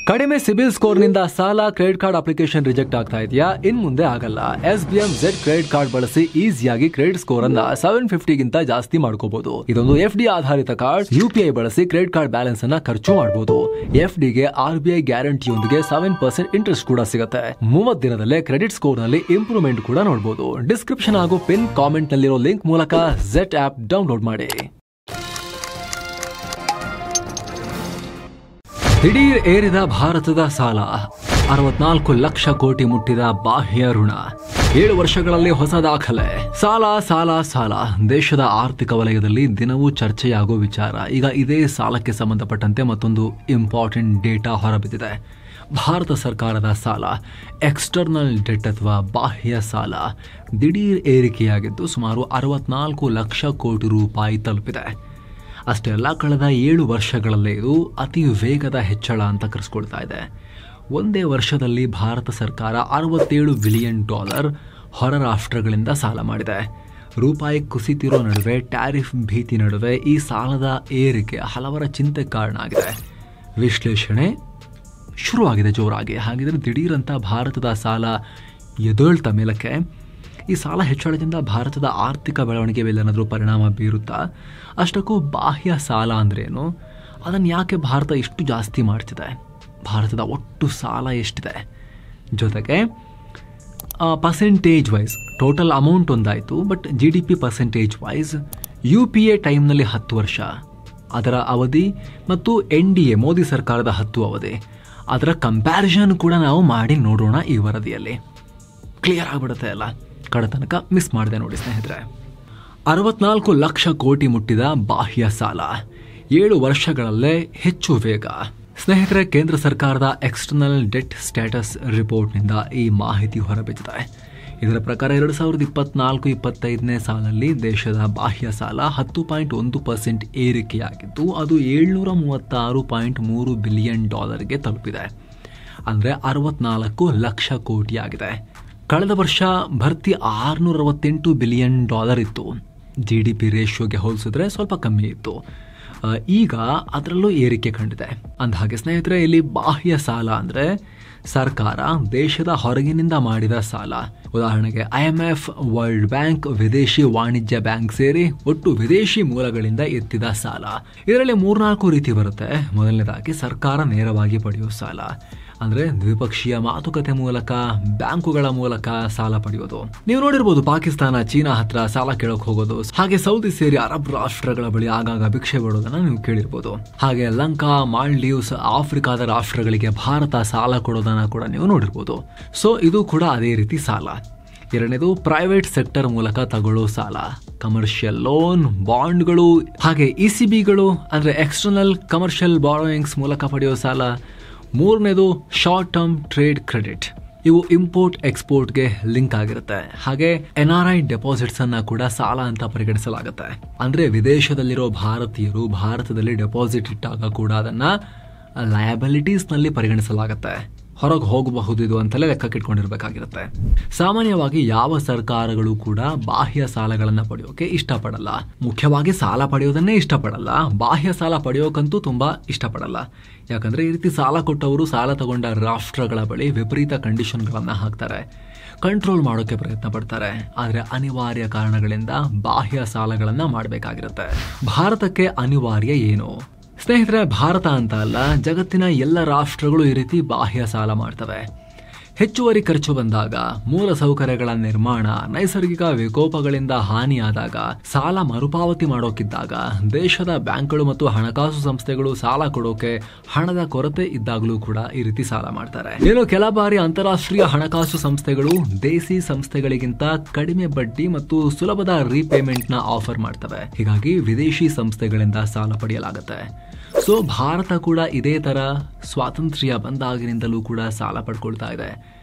ಕಡಿಮೆ ಸಿಬಿಲ್ ಸ್ಕೋರ್ ನಿಂದ ಸಾಲ ಕ್ರೆಡಿಟ್ ಕಾರ್ಡ್ ಅಪ್ಲಿಕೇಶನ್ ರಿಜೆಕ್ಟ್ ಆಗ್ತಾ ಇದೆಯಾ? ಇನ್ ಮುಂದೆ ಆಗಲ್ಲ. SBM Z ಕ್ರೆಡಿಟ್ ಕಾರ್ಡ್ ಬಳಸಿ ಈಸಿಯಾಗಿ ಕ್ರೆಡಿಟ್ ಸ್ಕೋರ್ ಅನ್ನ 750 ಗಿಂತ ಜಾಸ್ತಿ ಮಾಡ್ಕೋಬಹುದು. ಇದೊಂದು FD ಆಧಾರಿತ ಕಾರ್ಡ್. UPI ಬಳಸಿ ಕ್ರೆಡಿಟ್ ಕಾರ್ಡ್ ಬ್ಯಾಲೆನ್ಸ್ ಅನ್ನ ಖರ್ಚು ಮಾಡಬಹುದು. FD ಗೆ RBI ಗ್ಯಾರಂಟಿಯೊಂದಿಗೆ 7% ಇಂಟ್ರೆಸ್ಟ್ ಕೂಡ ಸಿಗುತ್ತೆ. 30 ದಿನದಲ್ಲೇ ಕ್ರೆಡಿಟ್ ಸ್ಕೋರ್ ನಲ್ಲಿ ಇಂಪ್ರೂವ್ಮೆಂಟ್ ಕೂಡ ನೋಡಬಹುದು. ಡಿಸ್ಕ್ರಿಪ್ಷನ್ ಹಾಗೂ ಪಿನ್ ಕಾಮೆಂಟ್ ನಲ್ಲಿರೋ ಲಿಂಕ್ ಮೂಲಕ Z ಆಪ್ ಡೌನ್ಲೋಡ್ ಮಾಡಿ. ದಿಢೀರ್ ಏರಿದ ಭಾರತದ ಸಾಲ, 64 ಲಕ್ಷ ಕೋಟಿ ಮುಟ್ಟಿದ ಬಾಹ್ಯ ಋಣ, 7 ವರ್ಷಗಳಲ್ಲಿ ಹೊಸ ದಾಖಲೆ. ಸಾಲ ದೇಶದ ಆರ್ಥಿಕ ವಲಯದಲ್ಲಿ ದಿನವೂ ಚರ್ಚೆಯಾಗೋ ವಿಚಾರ. ಈಗ ಇದೇ ಸಾಲಕ್ಕೆ ಸಂಬಂಧಪಟ್ಟಂತೆ ಮತ್ತೊಂದು ಇಂಪಾರ್ಟೆಂಟ್ ಡೇಟಾ ಹೊರಬಿದ್ದಿದೆ. ಭಾರತ ಸರ್ಕಾರದ ಸಾಲ, ಎಕ್ಸ್ಟರ್ನಲ್ ಡೆಟ್ ಅಥವಾ ಬಾಹ್ಯ ಸಾಲ ದಿಢೀರ್ ಏರಿಕೆಯಾಗಿದ್ದು ಸುಮಾರು 64 ಲಕ್ಷ ಕೋಟಿ ರೂಪಾಯಿ ತಲುಪಿದೆ. ಅಷ್ಟೇ ಅಲ್ಲ, ಕಳೆದ 7 ವರ್ಷಗಳಲ್ಲೇ ಇದು ಅತಿ ವೇಗದ ಹೆಚ್ಚಳ ಅಂತ ಕರೆಸ್ಕೊಳ್ತಾ ಇದೆ. ಒಂದೇ ವರ್ಷದಲ್ಲಿ ಭಾರತ ಸರ್ಕಾರ $67 ಬಿಲಿಯನ್ ಹೊರ ರಾಷ್ಟ್ರಗಳಿಂದ ಸಾಲ ಮಾಡಿದೆ. ರೂಪಾಯಿ ಕುಸಿತಿರೋ ನಡುವೆ, ಟ್ಯಾರಿಫ್ ಭೀತಿ ನಡುವೆ ಈ ಸಾಲದ ಏರಿಕೆ ಹಲವರ ಚಿಂತೆ ಕಾರಣ ಆಗಿದೆ. ವಿಶ್ಲೇಷಣೆ ಶುರುವಾಗಿದೆ ಜೋರಾಗಿ. ಹಾಗಿದ್ರೆ ದಿಢೀರಂತ ಭಾರತದ ಸಾಲ ಎದ್ದೇಳ್ತಾ ಮೇಲಕ್ಕೆ, ಈ ಸಾಲ ಹೆಚ್ಚಳದಿಂದ ಭಾರತದ ಆರ್ಥಿಕ ಬೆಳವಣಿಗೆ ಮೇಲೇನಾದರೂ ಪರಿಣಾಮ ಬೀರುತ್ತಾ? ಅಷ್ಟಕ್ಕೂ ಬಾಹ್ಯ ಸಾಲ ಅಂದ್ರೇನು? ಅದನ್ನು ಯಾಕೆ ಭಾರತ ಇಷ್ಟು ಜಾಸ್ತಿ ಮಾಡ್ತಿದೆ? ಭಾರತದ ಒಟ್ಟು ಸಾಲ ಎಷ್ಟಿದೆ? ಜೊತೆಗೆ ಪರ್ಸೆಂಟೇಜ್ ವೈಸ್ ಟೋಟಲ್ ಅಮೌಂಟ್ ಒಂದಾಯಿತು, but GDP percentage wise UPA ಟೈಮ್ನಲ್ಲಿ 10 ವರ್ಷ ಅದರ ಅವಧಿ ಮತ್ತು NDA ಮೋದಿ ಸರ್ಕಾರದ 10 ಅವಧಿ, ಅದರ ಕಂಪ್ಯಾರಿಸನ್ ಕೂಡ ನಾವು ಮಾಡಿ ನೋಡೋಣ ಈ ವರದಿಯಲ್ಲಿ. ಕ್ಲಿಯರ್ ಆಗಿಬಿಡುತ್ತೆ ಅಲ್ಲ? ಕಡೆ ತನಕ ಮಿಸ್ ಮಾಡಿದೆ ನೋಡಿ ಸ್ನೇಹಿತರೆ. 64 ಲಕ್ಷ ಕೋಟಿ ಮುಟ್ಟಿದ ಬಾಹ್ಯ ಸಾಲ, 7 ವರ್ಷಗಳಲ್ಲೇ ಹೆಚ್ಚು ವೇಗ. ಸ್ನೇಹಿತರೆ, ಕೇಂದ್ರ ಸರ್ಕಾರದ ಎಕ್ಸ್ಟರ್ನಲ್ ಡೆಟ್ ಸ್ಟೇಟಸ್ ರಿಪೋರ್ಟ್ನಿಂದ ಈ ಮಾಹಿತಿ ಹೊರಬಿದ್ದಿದೆ. ಇದರ ಪ್ರಕಾರ 2024-25ನೇ ಸಾಲಲ್ಲಿ ದೇಶದ ಬಾಹ್ಯ ಸಾಲ 10.1% ಏರಿಕೆಯಾಗಿದ್ದು ಅದು $736.3 ಬಿಲಿಯನ್ ತಲುಪಿದೆ. ಅಂದರೆ 64 ಲಕ್ಷ ಕೋಟಿ ಆಗಿದೆ. ಕಳೆದ ವರ್ಷ ಭರ್ತಿ $668 ಬಿಲಿಯನ್ ಇತ್ತು. GDP ರೇಷಿಯೋಗೆ ಹೋಲಿಸಿದ್ರೆ ಸ್ವಲ್ಪ ಕಮ್ಮಿ ಇತ್ತು. ಈಗ ಅದರಲ್ಲೂ ಏರಿಕೆ ಕಂಡಿದೆ. ಅಂದಹಾಗೆ ಸ್ನೇಹಿತರೆ, ಇಲ್ಲಿ ಬಾಹ್ಯ ಸಾಲ ಅಂದರೆ ಸರ್ಕಾರ ದೇಶದ ಹೊರಗಿನಿಂದ ಮಾಡಿದ ಸಾಲ. ಉದಾಹರಣೆಗೆ IMF, ವರ್ಲ್ಡ್ ಬ್ಯಾಂಕ್, ವಿದೇಶಿ ವಾಣಿಜ್ಯ ಬ್ಯಾಂಕ್ ಸೇರಿ ಒಟ್ಟು ವಿದೇಶಿ ಮೂಲಗಳಿಂದ ಎತ್ತಿದ ಸಾಲ. ಇದರಲ್ಲಿ 3-4 ರೀತಿ ಬರುತ್ತೆ. ಮೊದಲನೇದಾಗಿ ಸರ್ಕಾರ ನೇರವಾಗಿ ಪಡೆಯುವ ಸಾಲ, ಅಂದ್ರೆ ದ್ವಿಪಕ್ಷೀಯ ಮಾತುಕತೆ ಮೂಲಕ, ಬ್ಯಾಂಕುಗಳ ಮೂಲಕ ಸಾಲ ಪಡೆಯೋದು. ನೀವು ನೋಡಿರ್ಬೋದು, ಪಾಕಿಸ್ತಾನ ಚೀನಾ ಹತ್ರ ಸಾಲ ಕೇಳೋಕೆ ಹೋಗೋದು, ಹಾಗೆ ಸೌದಿ ಸೇರಿ ಅರಬ್ ರಾಷ್ಟ್ರಗಳ ಬಳಿ ಆಗಾಗ ಭಿಕ್ಷೆ ಬೇಡೋದನ್ನ ನೀವು ಕೇಳಿರ್ಬೋದು. ಹಾಗೆ ಲಂಕಾ, ಮಾಲ್ಡೀವ್ಸ್, ಆಫ್ರಿಕಾದ ರಾಷ್ಟ್ರಗಳಿಗೆ ಭಾರತ ಸಾಲ ಕೊಡೋದನ್ನ ಕೂಡ ನೀವು ನೋಡಿರ್ಬೋದು. ಸೊ ಇದು ಕೂಡ ಅದೇ ರೀತಿ ಸಾಲ. ಎರಡನೇದು ಪ್ರೈವೇಟ್ ಸೆಕ್ಟರ್ ಮೂಲಕ ತಗೊಳ್ಳೋ ಸಾಲ, ಕಮರ್ಷಿಯಲ್ ಲೋನ್, ಬಾಂಡ್ಗಳು, ಹಾಗೆ ECBಗಳು ಅಂದ್ರೆ ಎಕ್ಸ್ಟರ್ನಲ್ ಕಮರ್ಷಿಯಲ್ ಬಾರೋಯಿಂಗ್ಸ್ ಮೂಲಕ ಪಡೆಯೋ ಸಾಲ. ಮೂರನೇದು ಶಾರ್ಟ್ ಟರ್ಮ್ ಟ್ರೇಡ್ ಕ್ರೆಡಿಟ್. ಇವು ಇಂಪೋರ್ಟ್ ಎಕ್ಸ್ಪೋರ್ಟ್ಗೆ ಲಿಂಕ್ ಆಗಿರುತ್ತೆ. ಹಾಗೆ NRI ಡೆಪಾಸಿಟ್ಸ್ ಅನ್ನ ಕೂಡ ಸಾಲ ಅಂತ ಪರಿಗಣಿಸಲಾಗುತ್ತೆ. ಅಂದ್ರೆ ವಿದೇಶದಲ್ಲಿರೋ ಭಾರತೀಯರು ಭಾರತದಲ್ಲಿ ಡೆಪಾಸಿಟ್ ಇಟ್ಟಾಗ ಕೂಡ ಅದನ್ನ ಲಯಬಿಲಿಟೀಸ್ ನಲ್ಲಿ ಪರಿಗಣಿಸಲಾಗುತ್ತೆ. ಹೊರಗೆ ಹೋಗಬಹುದು ಇದು ಅಂತಲೇ ಲೆಕ್ಕಕ್ಕಿಟ್ಕೊಂಡಿರ್ಬೇಕಾಗಿರುತ್ತೆ. ಸಾಮಾನ್ಯವಾಗಿ ಯಾವ ಸರ್ಕಾರಗಳು ಕೂಡ ಬಾಹ್ಯ ಸಾಲಗಳನ್ನ ಪಡೆಯೋಕೆ ಇಷ್ಟಪಡಲ್ಲ. ಮುಖ್ಯವಾಗಿ ಸಾಲ ಪಡೆಯೋದನ್ನೇ ಇಷ್ಟಪಡಲ್ಲ, ಬಾಹ್ಯ ಸಾಲ ಪಡೆಯೋಕಂತೂ ತುಂಬಾ ಇಷ್ಟಪಡಲ್ಲ. ಯಾಕಂದ್ರೆ ಈ ರೀತಿ ಸಾಲ ಕೊಟ್ಟವರು ಸಾಲ ತಗೊಂಡ ರಾಷ್ಟ್ರಗಳ ಬಳಿ ವಿಪರೀತ ಕಂಡೀಷನ್ಗಳನ್ನ ಹಾಕ್ತಾರೆ, ಕಂಟ್ರೋಲ್ ಮಾಡೋಕೆ ಪ್ರಯತ್ನ ಪಡ್ತಾರೆ. ಆದ್ರೆ ಅನಿವಾರ್ಯ ಕಾರಣಗಳಿಂದ ಬಾಹ್ಯ ಸಾಲಗಳನ್ನ ಮಾಡಬೇಕಾಗಿರುತ್ತೆ. ಭಾರತಕ್ಕೆ ಅನಿವಾರ್ಯ ಏನು? ಸ್ನೇಹಿತರೆ, ಭಾರತ ಅಂತ ಅಲ್ಲ, ಜಗತ್ತಿನ ಎಲ್ಲ ರಾಷ್ಟ್ರಗಳು ಈ ರೀತಿ ಬಾಹ್ಯ ಸಾಲ ಮಾಡ್ತವೆ. ಹೆಚ್ಚುವರಿ ಖರ್ಚು ಬಂದಾಗ, ಮೂಲ ಸೌಕರ್ಯಗಳ ನಿರ್ಮಾಣ, ನೈಸರ್ಗಿಕ ವಿಕೋಪಗಳಿಂದ ಹಾನಿಯಾದಾಗ, ಸಾಲ ಮರುಪಾವತಿ ಮಾಡೋಕಿದ್ದಾಗ, ದೇಶದ ಬ್ಯಾಂಕ್ಗಳು ಮತ್ತು ಹಣಕಾಸು ಸಂಸ್ಥೆಗಳು ಸಾಲ ಕೊಡೋಕೆ ಹಣದ ಕೊರತೆ ಇದ್ದಾಗಲೂ ಕೂಡ ಈ ರೀತಿ ಸಾಲ ಮಾಡ್ತಾರೆ. ಏನು ಕೆಲ ಬಾರಿ ಅಂತಾರಾಷ್ಟ್ರೀಯ ಹಣಕಾಸು ಸಂಸ್ಥೆಗಳು ದೇಸಿ ಸಂಸ್ಥೆಗಳಿಗಿಂತ ಕಡಿಮೆ ಬಡ್ಡಿ ಮತ್ತು ಸುಲಭದ ರೀಪೇಮೆಂಟ್ ನ ಆಫರ್ ಮಾಡ್ತವೆ. ಹೀಗಾಗಿ ವಿದೇಶಿ ಸಂಸ್ಥೆಗಳಿಂದ ಸಾಲ ಪಡೆಯಲಾಗುತ್ತೆ. ಸೊ ಭಾರತ ಕೂಡ ಇದೇ ತರ ಸ್ವಾತಂತ್ರ್ಯ ಬಂದಾಗಿನಿಂದಲೂ ಕೂಡ ಸಾಲ ಪಡ್ಕೊಳ್ತಾ ಇದೆ.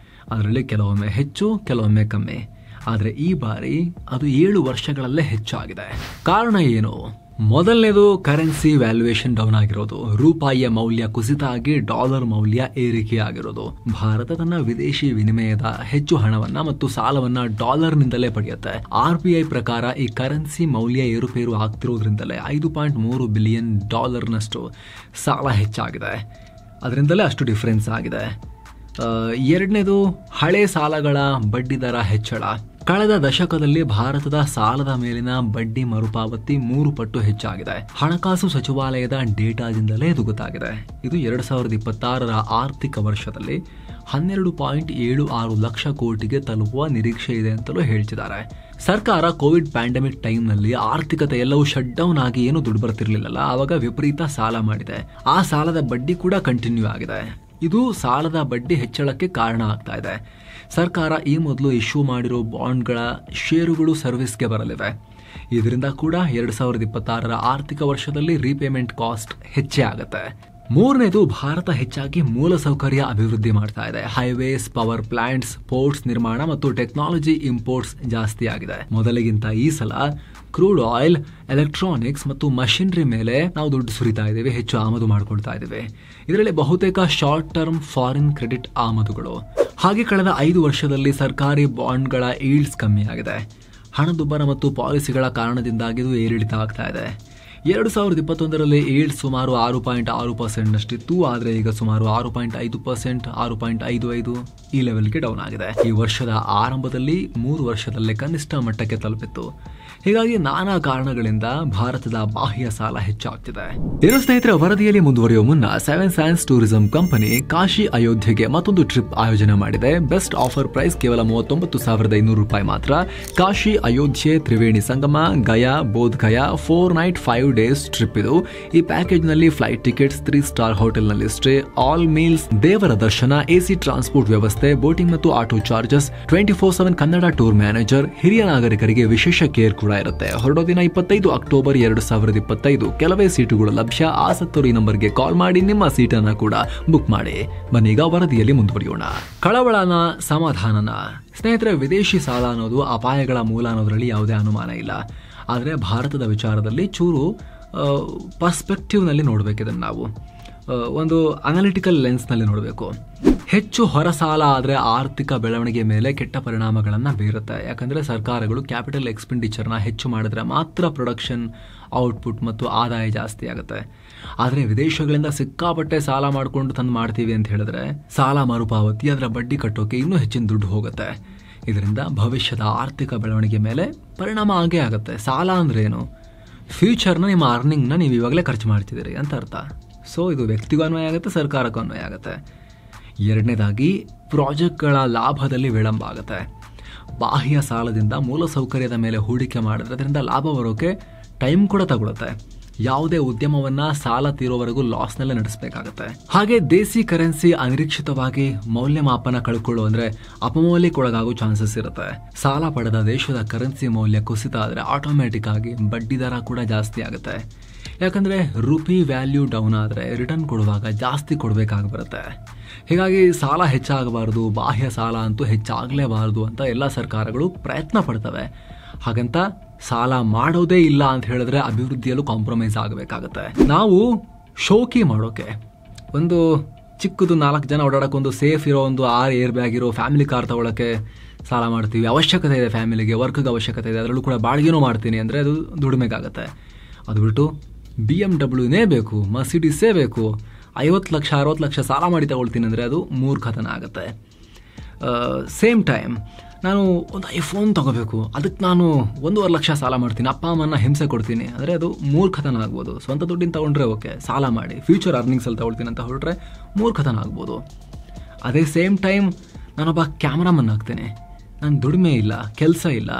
ಅದರಲ್ಲಿ ಕೆಲವೊಮ್ಮೆ ಹೆಚ್ಚು, ಕೆಲವೊಮ್ಮೆ ಕಮ್ಮಿ. ಆದರೆ ಈ ಬಾರಿ ಅದು 7 ವರ್ಷಗಳಲ್ಲೇ ಹೆಚ್ಚಾಗಿದೆ. ಕಾರಣ ಏನು? ಮೊದಲನೇದು ಕರೆನ್ಸಿ ವ್ಯಾಲ್ಯೂಯೇಷನ್ ಡೌನ್ ಆಗಿರೋದು. ರೂಪಾಯಿಯ ಮೌಲ್ಯ ಕುಸಿತ ಆಗಿ ಡಾಲರ್ ಮೌಲ್ಯ ಏರಿಕೆಯಾಗಿರೋದು. ಭಾರತ ತನ್ನ ವಿದೇಶಿ ವಿನಿಮಯದ ಹೆಚ್ಚು ಹಣವನ್ನ ಮತ್ತು ಸಾಲವನ್ನ ಡಾಲರ್ನಿಂದಲೇ ಪಡೆಯುತ್ತೆ. RBI ಪ್ರಕಾರ ಈ ಕರೆನ್ಸಿ ಮೌಲ್ಯ ಏರುಪೇರು ಆಗ್ತಿರೋದ್ರಿಂದಲೇ $5.3 ಬಿಲಿಯನ್ ನಷ್ಟು ಸಾಲ ಹೆಚ್ಚಾಗಿದೆ. ಅದರಿಂದಲೇ ಅಷ್ಟು ಡಿಫ್ರೆನ್ಸ್ ಆಗಿದೆ. ಎರಡನೇದು ಹಳೆ ಸಾಲಗಳ ಬಡ್ಡಿ ದರ ಹೆಚ್ಚಳ. ಕಳೆದ ದಶಕದಲ್ಲಿ ಭಾರತದ ಸಾಲದ ಮೇಲಿನ ಬಡ್ಡಿ ಮರುಪಾವತಿ 3 ಪಟ್ಟು ಹೆಚ್ಚಾಗಿದೆ. ಹಣಕಾಸು ಸಚಿವಾಲಯದ ಡೇಟಾದಿಂದಲೇ ಇದು ಗೊತ್ತಾಗಿದೆ. ಇದು 2026ರ ಆರ್ಥಿಕ ವರ್ಷದಲ್ಲಿ 12.76 ಲಕ್ಷ ಕೋಟಿಗೆ ತಲುಪುವ ನಿರೀಕ್ಷೆ ಇದೆ ಅಂತಲೂ ಹೇಳ್ತಿದ್ದಾರೆ. ಸರ್ಕಾರ ಕೋವಿಡ್ ಪ್ಯಾಂಡಮಿಕ್ ಟೈಮ್ನಲ್ಲಿ ಆರ್ಥಿಕತೆ ಎಲ್ಲವೂ ಶಟ್ ಡೌನ್ ಆಗಿ ಏನು ದುಡ್ಡು ಬರ್ತಿರ್ಲಿಲ್ಲಲ್ಲ, ಆವಾಗ ವಿಪರೀತ ಸಾಲ ಮಾಡಿದೆ. ಆ ಸಾಲದ ಬಡ್ಡಿ ಕೂಡ ಕಂಟಿನ್ಯೂ ಆಗಿದೆ. ಇದು ಸಾಲದ ಬಡ್ಡಿ ಹೆಚ್ಚಳಕ್ಕೆ ಕಾರಣ ಆಗ್ತಾ ಇದೆ. ಸರ್ಕಾರ ಈ ಮೊದಲು ಇಶ್ಯೂ ಮಾಡಿರೋ ಬಾಂಡ್ಗಳ ಷೇರುಗಳು ಸರ್ವಿಸ್ಗೆ ಬರಲಿವೆ. ಇದರಿಂದ ಕೂಡ 2026ರ ಆರ್ಥಿಕ ವರ್ಷದಲ್ಲಿ ರೀಪೇಮೆಂಟ್ ಕಾಸ್ಟ್ ಹೆಚ್ಚೇ ಆಗುತ್ತೆ. ಮೂರನೇದು, ಭಾರತ ಹೆಚ್ಚಾಗಿ ಮೂಲಸೌಕರ್ಯ ಅಭಿವೃದ್ಧಿ ಮಾಡ್ತಾ ಇದೆ. ಹೈವೇಸ್, ಪವರ್ ಪ್ಲಾಂಟ್ಸ್, ಪೋರ್ಟ್ಸ್ ನಿರ್ಮಾಣ ಮತ್ತು ಟೆಕ್ನಾಲಜಿ ಇಂಪೋರ್ಟ್ಸ್ ಜಾಸ್ತಿ ಆಗಿದೆ. ಮೊದಲಿಗಿಂತ ಈ ಸಲ ಕ್ರೂಡ್ ಆಯಿಲ್, ಎಲೆಕ್ಟ್ರಾನಿಕ್ಸ್ ಮತ್ತು ಮಷಿನರಿ ಮೇಲೆ ನಾವು ದುಡ್ಡು ಸುರಿತಾ ಇದ್ದೀವಿ, ಹೆಚ್ಚು ಆಮದು ಮಾಡ್ಕೊಳ್ತಾ ಇದ್ದೀವಿ. ಇದರಲ್ಲಿ ಬಹುತೇಕ ಶಾರ್ಟ್ ಟರ್ಮ್ ಫಾರಿನ್ ಕ್ರೆಡಿಟ್ ಆಮದುಗಳು. ಹಾಗೆ ಕಳೆದ 5 ವರ್ಷದಲ್ಲಿ ಸರ್ಕಾರಿ ಬಾಂಡ್ಗಳ ಈಲ್ಡ್ಸ್ ಕಮ್ಮಿ ಆಗಿದೆ. ಹಣದುಬ್ಬರ ಮತ್ತು ಪಾಲಿಸಿಗಳ ಕಾರಣದಿಂದಾಗಿ ಇದು ಏರಿಳಿತ ಆಗ್ತಾ ಇದೆ. 2021ರಲ್ಲಿ ಈಲ್ಡ್ ಸುಮಾರು 6.6% ನಷ್ಟಿತ್ತು. ಆದರೆ ಈಗ ಸುಮಾರು 6.5%, 6.55 ಈ ಲೆವೆಲ್ಗೆ ಡೌನ್ ಆಗಿದೆ. ಈ ವರ್ಷದ ಆರಂಭದಲ್ಲಿ 3 ವರ್ಷದಲ್ಲೇ ಕನಿಷ್ಠ ಮಟ್ಟಕ್ಕೆ ತಲುಪಿತ್ತು. ಹೀಗಾಗಿ ನಾನಾ ಕಾರಣಗಳಿಂದ ಭಾರತದ ಬಾಹ್ಯ ಸಾಲ ಹೆಚ್ಚಾಗ್ತಿದೆ. ಇನ್ನು ಸ್ನೇಹಿತರೆ, ವರದಿಯಲ್ಲಿ ಮುಂದುವರಿಯುವ ಮುನ್ನ seven science tourism company Kashi ಅಯೋಧ್ಯೆಗೆ ಮತ್ತೊಂದು ಟ್ರಿಪ್ ಆಯೋಜನೆ ಮಾಡಿದೆ. ಬೆಸ್ಟ್ ಆಫರ್ ಪ್ರೈಸ್ ಕೇವಲ 39,200 ರೂಪಾಯಿ ಮಾತ್ರ. Kashi Ayodhya Triveni Sangam Gaya Bodh Gaya 4 night 5 days trip ಇದು. ಈ ಪ್ಯಾಕೇಜ್ ನಲ್ಲಿ ಫ್ಲೈಟ್ ಟಿಕೆಟ್ಸ್, 3 ಸ್ಟಾರ್ ಹೋಟೆಲ್ ನಲ್ಲಿ ಸ್ಟೇ, ಆಲ್ ಮೀಲ್ಸ್, ದೇವರ ದರ್ಶನ, ಎಸಿ ಟ್ರಾನ್ಸ್ಪೋರ್ಟ್ ವ್ಯವಸ್ಥೆ, ಬೋಟಿಂಗ್ ಮತ್ತು auto charges, 24/7 Kannada tour manager, ಹಿರಿಯ ನಾಗರಿಕರಿಗೆ ವಿಶೇಷ ಕೇರ್ ಕೂಡ ಇರುತ್ತೆ. ಹೊರಡೋ ದಿನ 25 ಅಕ್ಟೋಬರ್ 2025. ಕೆಲವೇ ಸೀಟುಗಳು ಲಭ್ಯ. ಆಸಕ್ತರು ಈ ನಂಬರ್ಗೆ ಕಾಲ್ ಮಾಡಿ ನಿಮ್ಮ ಸೀಟನ್ನ ಕೂಡ ಬುಕ್ ಮಾಡಿ. ಬನ್ನೀಗ ವರದಿಯಲ್ಲಿ ಮುಂದುವರಿಯೋಣ. ಕಳವಳನ ಸಮಾಧಾನನ. ಸ್ನೇಹಿತರೆ, ವಿದೇಶಿ ಸಾಲ ಅನ್ನೋದು ಅಪಾಯಗಳ ಮೂಲ ಅನ್ನೋದ್ರಲ್ಲಿ ಯಾವುದೇ ಅನುಮಾನ ಇಲ್ಲ. ಆದರೆ ಭಾರತದ ವಿಚಾರದಲ್ಲಿ ಚೂರು ಪರ್ಸ್ಪೆಕ್ಟಿವ್ನಲ್ಲಿ ನೋಡಬೇಕಿದನ್ನು ನಾವು ಒಂದು ಅನಾಲಿಟಿಕಲ್ ಲೆನ್ಸ್ನಲ್ಲಿ ನೋಡಬೇಕು. ಹೆಚ್ಚು ಹೊರ ಸಾಲ ಆದರೆ ಆರ್ಥಿಕ ಬೆಳವಣಿಗೆ ಮೇಲೆ ಕೆಟ್ಟ ಪರಿಣಾಮಗಳನ್ನು ಬೀರುತ್ತೆ. ಯಾಕಂದರೆ ಸರ್ಕಾರಗಳು ಕ್ಯಾಪಿಟಲ್ ಎಕ್ಸ್ಪೆಂಡಿಚರ್ನ ಹೆಚ್ಚು ಮಾಡಿದ್ರೆ ಮಾತ್ರ ಪ್ರೊಡಕ್ಷನ್, ಔಟ್ಪುಟ್ ಮತ್ತು ಆದಾಯ ಜಾಸ್ತಿ ಆಗುತ್ತೆ. ಆದರೆ ವಿದೇಶಗಳಿಂದ ಸಿಕ್ಕಾಪಟ್ಟೆ ಸಾಲ ಮಾಡಿಕೊಂಡು ತಂದು ಮಾಡ್ತೀವಿ ಅಂತ ಹೇಳಿದ್ರೆ ಸಾಲ ಮರುಪಾವತಿ, ಅದರ ಬಡ್ಡಿ ಕಟ್ಟೋಕೆ ಇನ್ನೂ ಹೆಚ್ಚಿನ ದುಡ್ಡು ಹೋಗುತ್ತೆ. ಇದರಿಂದ ಭವಿಷ್ಯದ ಆರ್ಥಿಕ ಬೆಳವಣಿಗೆ ಮೇಲೆ ಪರಿಣಾಮ ಆಗೇ ಆಗುತ್ತೆ. ಸಾಲ ಅಂದ್ರೆ ಏನು? ಫ್ಯೂಚರ್ನ ನಿಮ್ಮ ಅರ್ನಿಂಗ್ನ ನೀವು ಇವಾಗಲೇ ಖರ್ಚು ಮಾಡ್ತಿದ್ದೀರಿ ಅಂತ ಅರ್ಥ. ಸೊ ಇದು ವ್ಯಕ್ತಿಗೂ ಅನ್ವಯ ಆಗುತ್ತೆ, ಸರ್ಕಾರಕ್ಕೂ ಅನ್ವಯ ಆಗುತ್ತೆ. ಎರಡನೇದಾಗಿ, ಪ್ರಾಜೆಕ್ಟ್ಗಳ ಲಾಭದಲ್ಲಿ ವಿಳಂಬ ಆಗುತ್ತೆ. ಬಾಹ್ಯ ಸಾಲದಿಂದ ಮೂಲಸೌಕರ್ಯದ ಮೇಲೆ ಹೂಡಿಕೆ ಮಾಡಿದ್ರೆ ಅದರಿಂದ ಲಾಭ ಬರೋಕೆ ಟೈಮ್ ಕೂಡ ತಗೊಳುತ್ತೆ. ಯಾವುದೇ ಉದ್ಯಮವನ್ನ ಸಾಲ ತೀರೋವರೆಗೂ ಲಾಸ್ನಲ್ಲೇ ನಡೆಸಬೇಕಾಗುತ್ತೆ. ಹಾಗೆ ದೇಸಿ ಕರೆನ್ಸಿ ಅನಿರೀಕ್ಷಿತವಾಗಿ ಮೌಲ್ಯಮಾಪನ ಕಳ್ಕೊಳ್ಳೋ ಅಂದ್ರೆ ಅಪಮೌಲ್ಯಕ್ಕೊಳಗಾಗೋ ಚಾನ್ಸಸ್ ಇರುತ್ತೆ. ಸಾಲ ಪಡೆದ ದೇಶದ ಕರೆನ್ಸಿ ಮೌಲ್ಯ ಕುಸಿತ ಆದರೆ ಆಟೋಮ್ಯಾಟಿಕ್ ಆಗಿ ಬಡ್ಡಿ ದರ ಕೂಡ ಜಾಸ್ತಿ ಆಗುತ್ತೆ. ಯಾಕಂದ್ರೆ ರುಪಿ ವ್ಯಾಲ್ಯೂ ಡೌನ್ ಆದರೆ ರಿಟರ್ನ್ ಕೊಡುವಾಗ ಜಾಸ್ತಿ ಕೊಡಬೇಕಾಗಿ ಬರುತ್ತೆ. ಹೀಗಾಗಿ ಸಾಲ ಹೆಚ್ಚಾಗಬಾರದು, ಬಾಹ್ಯ ಸಾಲ ಅಂತೂ ಹೆಚ್ಚಾಗಲೇಬಾರದು ಅಂತ ಎಲ್ಲ ಸರ್ಕಾರಗಳು ಪ್ರಯತ್ನ ಪಡ್ತವೆ. ಹಾಗಂತ ಸಾಲ ಮಾಡೋದೇ ಇಲ್ಲ ಅಂತ ಹೇಳಿದ್ರೆ ಅಭಿವೃದ್ಧಿಯಲ್ಲೂ ಕಾಂಪ್ರಮೈಸ್ ಆಗಬೇಕಾಗತ್ತೆ. ನಾವು ಶೋಕಿ ಮಾಡೋಕೆ ಒಂದು ಚಿಕ್ಕದು 4 ಜನ ಓಡಾಡಕ್ಕೆ ಒಂದು ಸೇಫ್ ಇರೋ ಒಂದು 6 ಏರ್ ಬ್ಯಾಗ್ ಇರೋ ಫ್ಯಾಮಿಲಿ ಕಾರ್ ತಗೊಳಕ್ಕೆ ಸಾಲ ಮಾಡ್ತೀವಿ. ಅವಶ್ಯಕತೆ ಇದೆ, ಫ್ಯಾಮಿಲಿಗೆ ವರ್ಕ್ಗೆ ಅವಶ್ಯಕತೆ ಇದೆ, ಅದರಲ್ಲೂ ಕೂಡ ಬಾಡಿಗೆನೂ ಮಾಡ್ತೀನಿ ಅಂದರೆ ಅದು ದುಡಿಮೆಗಾಗತ್ತೆ. ಅದು ಬಿಟ್ಟು BMW ಬೇಕು, ಮರ್ಸಿಡೀಸೇ ಬೇಕು, 50 ಲಕ್ಷ 60 ಲಕ್ಷ ಸಾಲ ಮಾಡಿ ತಗೊಳ್ತೀನಿ ಅಂದರೆ ಅದು ಮೂರ್ಖತನ ಆಗುತ್ತೆ. ಸೇಮ್ ಟೈಮ್ ನಾನು ಒಂದು ಐಫೋನ್ ತಗೋಬೇಕು, ಅದಕ್ಕೆ ನಾನು 1.5 ಲಕ್ಷ ಸಾಲ ಮಾಡ್ತೀನಿ, ಅಪ್ಪ ಅಮ್ಮನ ಹಿಂಸೆ ಕೊಡ್ತೀನಿ ಅಂದರೆ ಅದು ಮೂರ್ಖತನ ಆಗ್ಬೋದು. ಸ್ವಂತ ದುಡ್ಡಿನ ತಗೊಂಡ್ರೆ ಓಕೆ, ಸಾಲ ಮಾಡಿ ಫ್ಯೂಚರ್ ಅರ್ನಿಂಗ್ಸಲ್ಲಿ ತಗೊಳ್ತೀನಿ ಅಂತ ಹೊರಟ್ರೆ ಮೂರ್ಖತನ ಆಗ್ಬೋದು. ಅದೇ ಸೇಮ್ ಟೈಮ್ ನಾನೊಬ್ಬ ಕ್ಯಾಮ್ರಾಮನ್ ಆಗ್ತೀನಿ, ನಾನು ದುಡಿಮೆ ಇಲ್ಲ, ಕೆಲಸ ಇಲ್ಲ,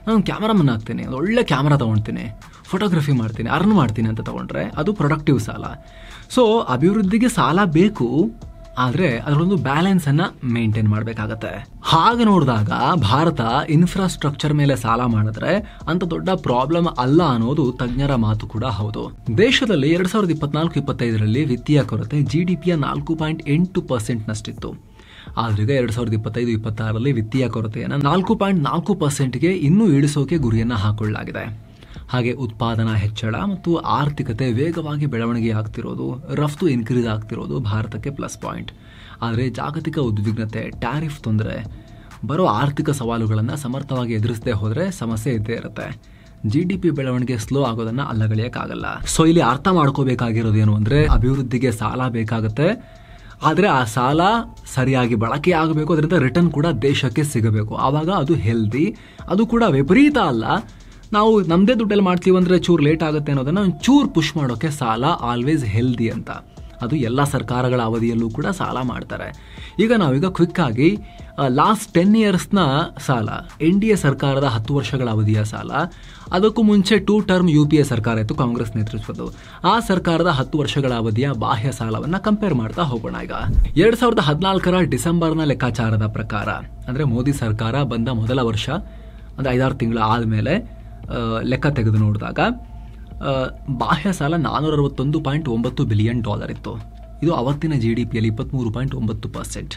ನಾನು ಕ್ಯಾಮ್ರಾಮನ್ ಆಗ್ತೀನಿ, ಒಳ್ಳೆ ಕ್ಯಾಮ್ರಾ ತೊಗೊಳ್ತೀನಿ, ಫೋಟೋಗ್ರಫಿ ಮಾಡ್ತೀನಿ, ಅರ್ನ್ ಮಾಡ್ತೀನಿ ಅಂತ ತಗೊಂಡ್ರೆ ಅದು ಪ್ರೊಡಕ್ಟಿವ್ ಸಾಲ. ಸೊ ಅಭಿವೃದ್ಧಿಗೆ ಸಾಲ ಬೇಕು, ಆದರೆ ಅದರೊಂದು ಬ್ಯಾಲೆನ್ಸನ್ನು ಮೇಂಟೈನ್ ಮಾಡಬೇಕಾಗತ್ತೆ. ಹಾಗೆ ನೋಡಿದಾಗ ಭಾರತ ಇನ್ಫ್ರಾಸ್ಟ್ರಕ್ಚರ್ ಮೇಲೆ ಸಾಲ ಮಾಡಿದ್ರೆ ಅಂತ ದೊಡ್ಡ ಪ್ರಾಬ್ಲಮ್ ಅಲ್ಲ ಅನ್ನೋದು ತಜ್ಞರ ಮಾತು ಕೂಡ ಹೌದು. ದೇಶದಲ್ಲಿ 2024-25ರಲ್ಲಿ ವಿತ್ತೀಯ ಕೊರತೆ GDPಯ 4.8% ನಷ್ಟಿತ್ತು. ಆದ್ರೀಗ 2025-26ರಲ್ಲಿ ವಿತ್ತೀಯ ಕೊರತೆಯನ್ನು 4.4%ಗೆ ಇನ್ನೂ ಇಳಿಸೋಕೆ ಗುರಿಯನ್ನು ಹಾಕೊಳ್ಳಲಾಗಿದೆ. ಹಾಗೆ ಉತ್ಪಾದನಾ ಹೆಚ್ಚಳ ಮತ್ತು ಆರ್ಥಿಕತೆ ವೇಗವಾಗಿ ಬೆಳವಣಿಗೆ ಆಗ್ತಿರೋದು, ರಫ್ತು ಇನ್ಕ್ರೀಸ್ ಆಗ್ತಿರೋದು ಭಾರತಕ್ಕೆ ಪ್ಲಸ್ ಪಾಯಿಂಟ್. ಆದರೆ ಜಾಗತಿಕ ಉದ್ವಿಗ್ನತೆ, ಟ್ಯಾರಿಫ್ ತೊಂದರೆ, ಬರೋ ಆರ್ಥಿಕ ಸವಾಲುಗಳನ್ನು ಸಮರ್ಥವಾಗಿ ಎದುರಿಸದೆ ಹೋದರೆ ಸಮಸ್ಯೆ ಇದ್ದೇ ಇರುತ್ತೆ. GDP ಬೆಳವಣಿಗೆ ಸ್ಲೋ ಆಗೋದನ್ನ ಅಲ್ಲಗಳೆಯಕ್ಕಾಗಲ್ಲ. ಸೊ ಇಲ್ಲಿ ಅರ್ಥ ಮಾಡ್ಕೋಬೇಕಾಗಿರೋದು ಏನು ಅಂದ್ರೆ, ಅಭಿವೃದ್ಧಿಗೆ ಸಾಲ ಬೇಕಾಗುತ್ತೆ, ಆದರೆ ಆ ಸಾಲ ಸರಿಯಾಗಿ ಬಳಕೆ ಆಗಬೇಕು, ಅದರಿಂದ ರಿಟರ್ನ್ ಕೂಡ ದೇಶಕ್ಕೆ ಸಿಗಬೇಕು. ಆವಾಗ ಅದು ಹೆಲ್ದಿ. ಅದು ಕೂಡ ವಿಪರೀತ ಅಲ್ಲ, ನಾವು ನಮ್ಮದೇ ದುಡ್ಡಲ್ಲಿ ಮಾಡ್ತೀವಿ ಅಂದರೆ ಚೂರು ಲೇಟ್ ಆಗುತ್ತೆ ಅನ್ನೋದನ್ನು ಚೂರು ಪುಷ್ ಮಾಡೋಕ್ಕೆ ಸಾಲ ಆಲ್ವೇಸ್ ಹೆಲ್ದಿ ಅಂತ. ಅದು ಎಲ್ಲ ಸರ್ಕಾರಗಳ ಅವಧಿಯಲ್ಲೂ ಕೂಡ ಸಾಲ ಮಾಡ್ತಾರೆ. ಈಗ ನಾವೀಗ ಕ್ವಿಕ್ಕಾಗಿ ಲಾಸ್ಟ್ 10 ಇಯರ್ಸ್ನ ಸಾಲ, NDA ಸರ್ಕಾರದ 10 ವರ್ಷಗಳ ಅವಧಿಯ ಸಾಲ, ಅದಕ್ಕೂ ಮುಂಚೆ 2 ಟರ್ಮ್ UPA ಸರ್ಕಾರ ಇತ್ತು ಕಾಂಗ್ರೆಸ್ ನೇತೃತ್ವದ್ದು, ಆ ಸರ್ಕಾರದ 10 ವರ್ಷಗಳ ಅವಧಿಯ ಬಾಹ್ಯ ಸಾಲವನ್ನು ಕಂಪೇರ್ ಮಾಡ್ತಾ ಹೋಗೋಣ. ಈಗ 2014 ಡಿಸೆಂಬರ್ನ ಲೆಕ್ಕಾಚಾರದ ಪ್ರಕಾರ, ಅಂದರೆ ಮೋದಿ ಸರ್ಕಾರ ಬಂದ ಮೊದಲ ವರ್ಷ, ಅಂದರೆ 5-6 ತಿಂಗಳು ಆದಮೇಲೆ ಲೆಕ್ಕ ತೆಗೆದು ನೋಡಿದಾಗ ಬಾಹ್ಯ ಸಾಲ $461.9 ಬಿಲಿಯನ್ ಇತ್ತು. ಇದು ಅವತ್ತಿನ GDPಯಲ್ಲಿ 23.9%.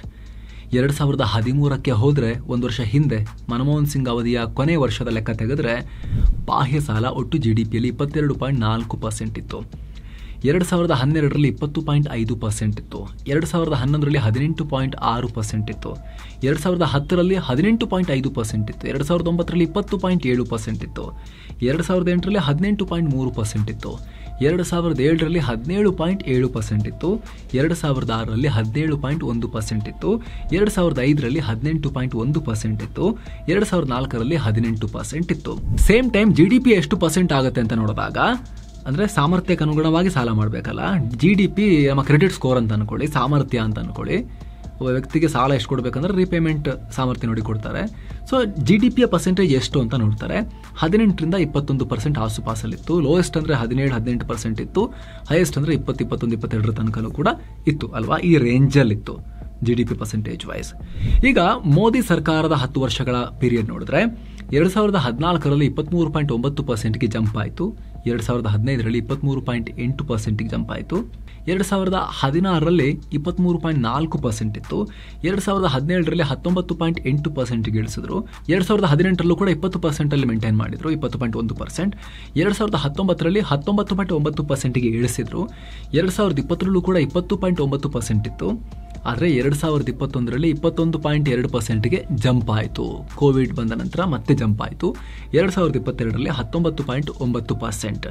2013ಕ್ಕೆ ಹೋದರೆ, ಒಂದು ವರ್ಷ ಹಿಂದೆ ಮನಮೋಹನ್ ಸಿಂಗ್ ಅವಧಿಯ ಕೊನೆ ವರ್ಷದ ಲೆಕ್ಕ ತೆಗೆದ್ರೆ ಬಾಹ್ಯ ಸಾಲ ಒಟ್ಟು GDPಯಲ್ಲಿ 22.4% ಇತ್ತು. 2012ರಲ್ಲಿ 20.5% ಇತ್ತು. 2011ರಲ್ಲಿ 18.6% ಇತ್ತು. 2010ರಲ್ಲಿ 18.5% ಇತ್ತು. 2009ರಲ್ಲಿ 20.7% ಇತ್ತು. 2008ರಲ್ಲಿ 18.3% ಇತ್ತು. 2007ರಲ್ಲಿ 17.7% ಇತ್ತು. 2006ರಲ್ಲಿ 17.1% ಇತ್ತು. 2005ರಲ್ಲಿ 18.1% ಇತ್ತು. 2004ರಲ್ಲಿ 18% ಇತ್ತು. ಸೇಮ್ ಟೈಮ್ GDP ಎಷ್ಟು ಪರ್ಸೆಂಟ್ ಆಗುತ್ತೆ ಅಂತ ನೋಡಿದಾಗ, ಅಂದರೆ ಸಾಮರ್ಥ್ಯಕ್ಕೆ ಅನುಗುಣವಾಗಿ ಸಾಲ ಮಾಡಬೇಕಲ್ಲ, GDP ನಮ್ಮ ಕ್ರೆಡಿಟ್ ಸ್ಕೋರ್ ಅಂತ ಅನ್ಕೊಳ್ಳಿ, ಸಾಮರ್ಥ್ಯ ಅಂತ ಅನ್ಕೊಳ್ಳಿ. ಒಬ್ಬ ವ್ಯಕ್ತಿಗೆ ಸಾಲ ಎಷ್ಟು ಕೊಡಬೇಕಂದ್ರೆ ರಿಪೇಮೆಂಟ್ ಸಾಮರ್ಥ್ಯ ನೋಡಿ ಕೊಡ್ತಾರೆ. ಸೊ GDPಯ ಪರ್ಸೆಂಟೇಜ್ ಎಷ್ಟು ಅಂತ ನೋಡ್ತಾರೆ. 18ರಿಂದ 21% ಆಸುಪಾಸಲ್ಲಿತ್ತು. ಲೋಯೆಸ್ಟ್ ಅಂದರೆ 17-18% ಇತ್ತು. ಹೈಯೆಸ್ಟ್ ಅಂದರೆ 20-21-22 ತನಕನೂ ಕೂಡ ಇತ್ತು ಅಲ್ವಾ. ಈ ರೇಂಜಲ್ಲಿತ್ತು GDP ಪರ್ಸೆಂಟೇಜ್ ವೈಸ್. ಈಗ ಮೋದಿ ಸರ್ಕಾರದ 10 ವರ್ಷಗಳ ಪೀರಿಯಡ್ ನೋಡಿದ್ರೆ 2014ರಲ್ಲಿ 23.9%ಗೆ ಜಂಪ್ ಆಯಿತು. 2015ರಲ್ಲಿ 23.8%ಗೆ ಜಂಪ್ ಆಯಿತು. 2016ರಲ್ಲಿ 23.4% ಇತ್ತು. 2017ರಲ್ಲಿ 19.8%ಗೆ ಇಳಿಸಿದ್ರು. 2018ರಲ್ಲೂ ಕೂಡ 20%ಅಲ್ಲಿ ಮೇಂಟೈನ್ ಮಾಡಿದ್ರು, 20.1%. 2019ರಲ್ಲಿ 19.9%ಗೆ ಇಳಿಸಿದ್ರು. 2020ರಲ್ಲೂ ಕೂಡ 20.9% ಇತ್ತು. ಆದರೆ 2021ರಲ್ಲಿ 21.2%ಗೆ ಜಂಪ್ ಆಯಿತು. ಕೋವಿಡ್ ಬಂದ ನಂತರ ಮತ್ತೆ ಜಂಪ್ ಆಯಿತು. 2022ರಲ್ಲಿ 19.9%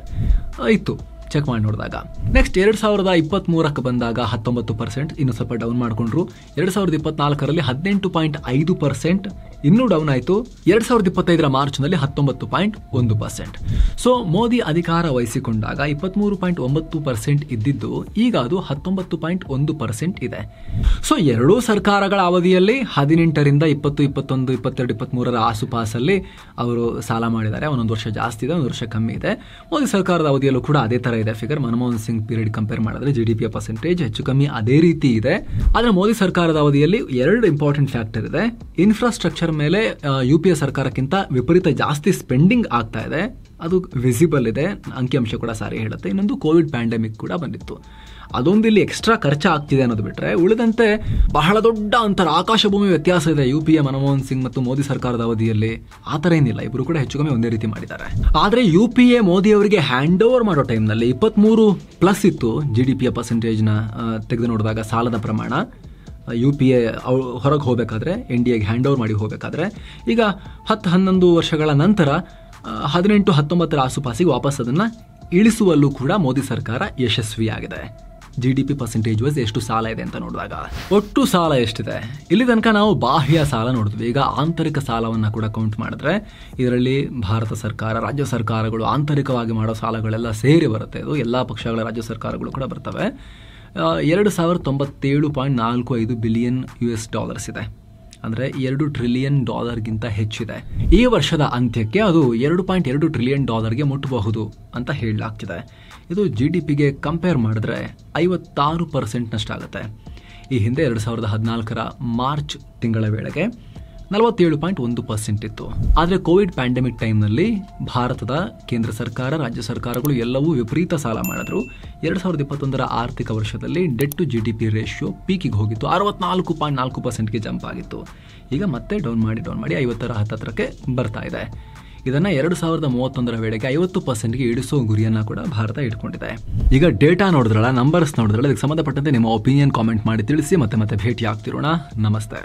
ಇತ್ತು ಚೆಕ್ ಮಾಡಿ ನೋಡಿದಾಗ. ನೆಕ್ಸ್ಟ್ 2023ಕ್ಕೆ ಬಂದಾಗ 19%, ಇನ್ನೂ ಸ್ವಲ್ಪ ಡೌನ್ ಮಾಡಿಕೊಂಡ್ರು. 2024ರಲ್ಲಿ 18.5% ಇನ್ನೂ ಡೌನ್ ಆಯಿತು. 2025ರ ಮಾರ್ಚ್ನಲ್ಲಿ 19.1%. ಸೊ ಮೋದಿ ಅಧಿಕಾರ ವಹಿಸಿಕೊಂಡಾಗ 23.9% ಇದ್ದಿದ್ದು ಈಗ ಅದು 19.1% ಇದೆ. ಸೊ ಎರಡೂ ಸರ್ಕಾರಗಳ ಅವಧಿಯಲ್ಲಿ 18ರಿಂದ 20, 21, 22, 23ರ ಆಸುಪಾಸಲ್ಲಿ ಅವರು ಸಾಲ ಮಾಡಿದ್ದಾರೆ. ಒಂದೊಂದು ವರ್ಷ ಜಾಸ್ತಿ ಇದೆ, ಒಂದು ವರ್ಷ ಕಮ್ಮಿ ಇದೆ. ಮೋದಿ ಸರ್ಕಾರದ ಅವಧಿಯಲ್ಲೂ ಕೂಡ ಅದೇ ಥರ ಇದೆ figure. Manmohan Singh period compare ಮಾಡಿದ್ರೆ GDPಯ ಪರ್ಸೆಂಟೇಜ್ ಹೆಚ್ಚು ಕಮ್ಮಿ ಅದೇ ರೀತಿ ಇದೆ. ಆದರೆ ಮೋದಿ ಸರ್ಕಾರದ ಅವಧಿಯಲ್ಲಿ 2 ಇಂಪಾರ್ಟೆಂಟ್ ಫ್ಯಾಕ್ಟರ್ ಇದೆ. ಇನ್ಫ್ರಾಸ್ಟ್ರಕ್ಚರ್ ಮೇಲೆ UPA ಸರ್ಕಾರಕ್ಕಿಂತ ವಿಪರೀತ ಜಾಸ್ತಿ ಸ್ಪೆಂಡಿಂಗ್ ಆಗ್ತಾ ಇದೆ, ಅದು ವಿಸಿಬಲ್ ಇದೆ, ಅಂಕಿಅಂಶ ಕೂಡ ಸಾರಿ ಹೇಳುತ್ತೆ. ಇನ್ನೊಂದು ಕೋವಿಡ್ ಪ್ಯಾಂಡಮಿಕ್ ಕೂಡ ಬಂದಿತ್ತು, ಅದೊಂದು ಇಲ್ಲಿ ಎಕ್ಸ್ಟ್ರಾ ಖರ್ಚು ಆಗ್ತಿದೆ ಅನ್ನೋದು ಬಿಟ್ಟರೆ ಉಳಿದಂತೆ ಬಹಳ ದೊಡ್ಡ ಅಂತರ ಆಕಾಶ ಭೂಮಿ ವ್ಯತ್ಯಾಸ ಇದೆ UPA ಮನಮೋಹನ್ ಸಿಂಗ್ ಮತ್ತು ಮೋದಿ ಸರ್ಕಾರದ ಅವಧಿಯಲ್ಲಿ. ಆ ಥರ ಏನಿಲ್ಲ, ಇಬ್ಬರು ಕೂಡ ಹೆಚ್ಚು ಕಮ್ಮಿ ಒಂದೇ ರೀತಿ ಮಾಡಿದ್ದಾರೆ. ಆದರೆ UPA ಮೋದಿ ಅವರಿಗೆ ಹ್ಯಾಂಡ್ ಓವರ್ ಮಾಡೋ ಟೈಮ್ನಲ್ಲಿ 23+ ಇತ್ತು GDPಯ ಪರ್ಸೆಂಟೇಜ್ನ ತೆಗೆದು ನೋಡಿದಾಗ ಸಾಲದ ಪ್ರಮಾಣ. UPA ಹೊರಗೆ ಹೋಗಬೇಕಾದ್ರೆ, NDAಗೆ ಹ್ಯಾಂಡ್ ಓವರ್ ಮಾಡಿ ಹೋಗಬೇಕಾದ್ರೆ. ಈಗ 10-11 ವರ್ಷಗಳ ನಂತರ 18-19ರ ಆಸುಪಾಸಿಗೆ ವಾಪಸ್ ಅದನ್ನು ಇಳಿಸುವಲ್ಲೂ ಕೂಡ ಮೋದಿ ಸರ್ಕಾರ ಯಶಸ್ವಿಯಾಗಿದೆ. GDP ಪರ್ಸೆಂಟೇಜ್ ವೈಸ್ ಎಷ್ಟು ಸಾಲ ಇದೆ ಅಂತ ನೋಡಿದಾಗ ಒಟ್ಟು ಸಾಲ ಎಷ್ಟಿದೆ. ಇಲ್ಲಿ ತನಕ ನಾವು ಬಾಹ್ಯ ಸಾಲ ನೋಡಿದ್ವಿ. ಈಗ ಆಂತರಿಕ ಸಾಲವನ್ನು ಕೂಡ ಕೌಂಟ್ ಮಾಡಿದ್ರೆ ಇದರಲ್ಲಿ ಭಾರತ ಸರ್ಕಾರ, ರಾಜ್ಯ ಸರ್ಕಾರಗಳು ಆಂತರಿಕವಾಗಿ ಮಾಡೋ ಸಾಲಗಳೆಲ್ಲ ಸೇರಿ ಬರುತ್ತೆ. ಇದು ಎಲ್ಲ ಪಕ್ಷಗಳ ರಾಜ್ಯ ಸರ್ಕಾರಗಳು ಕೂಡ ಬರ್ತವೆ. $2097.45 ಬಿಲಿಯನ್ ಇದೆ, ಅಂದರೆ $2 ಟ್ರಿಲಿಯನ್ ಹೆಚ್ಚಿದೆ. ಈ ವರ್ಷದ ಅಂತ್ಯಕ್ಕೆ ಅದು $2.2 ಟ್ರಿಲಿಯನ್ ಮುಟ್ಟಬಹುದು ಅಂತ ಹೇಳಲಾಗ್ತಿದೆ. ಇದು GDPಗೆ ಕಂಪೇರ್ ಮಾಡಿದ್ರೆ 56%ನಷ್ಟಾಗುತ್ತೆ. ಈ ಹಿಂದೆ 2014ರ ಮಾರ್ಚ್ ತಿಂಗಳ ವೇಳೆಗೆ 47.1% ಇತ್ತು. ಆದರೆ ಕೋವಿಡ್ ಪ್ಯಾಂಡಮಿಕ್ ಟೈಮ್ನಲ್ಲಿ ಭಾರತದ ಕೇಂದ್ರ ಸರ್ಕಾರ, ರಾಜ್ಯ ಸರ್ಕಾರಗಳು ಎಲ್ಲವೂ ವಿಪರೀತ ಸಾಲ ಮಾಡಿದ್ರು. 2021ರ ಆರ್ಥಿಕ ವರ್ಷದಲ್ಲಿ ಡೆಟ್ ಟು GDP ರೇಷಿಯೋ ಪೀಕಿಗೆ ಹೋಗಿತ್ತು, 64.4%ಗೆ ಜಂಪ್ ಆಗಿತ್ತು. ಈಗ ಮತ್ತೆ ಡೌನ್ ಮಾಡಿ 50ರ ಹತ್ತತ್ರಕ್ಕೆ ಬರ್ತಾ ಇದೆ. ಇದನ್ನು 2031ರ ವೇಳೆಗೆ 50%ಗೆ ಇಳಿಸೋ ಗುರಿಯನ್ನು ಕೂಡ ಭಾರತ ಇಟ್ಕೊಂಡಿದೆ. ಈಗ ಡೇಟಾ ನೋಡಿದ್ರಲ್ಲ, ನಂಬರ್ಸ್ ನೋಡಿದ್ರಲ್ಲ, ಇದಕ್ಕೆ ಸಂಬಂಧಪಟ್ಟಂತೆ ನಿಮ್ಮ ಒಪಿನಿಯನ್ ಕಾಮೆಂಟ್ ಮಾಡಿ ತಿಳಿಸಿ. ಮತ್ತೆ ಭೇಟಿ ಆಗ್ತಿರೋಣ. ನಮಸ್ತೆ.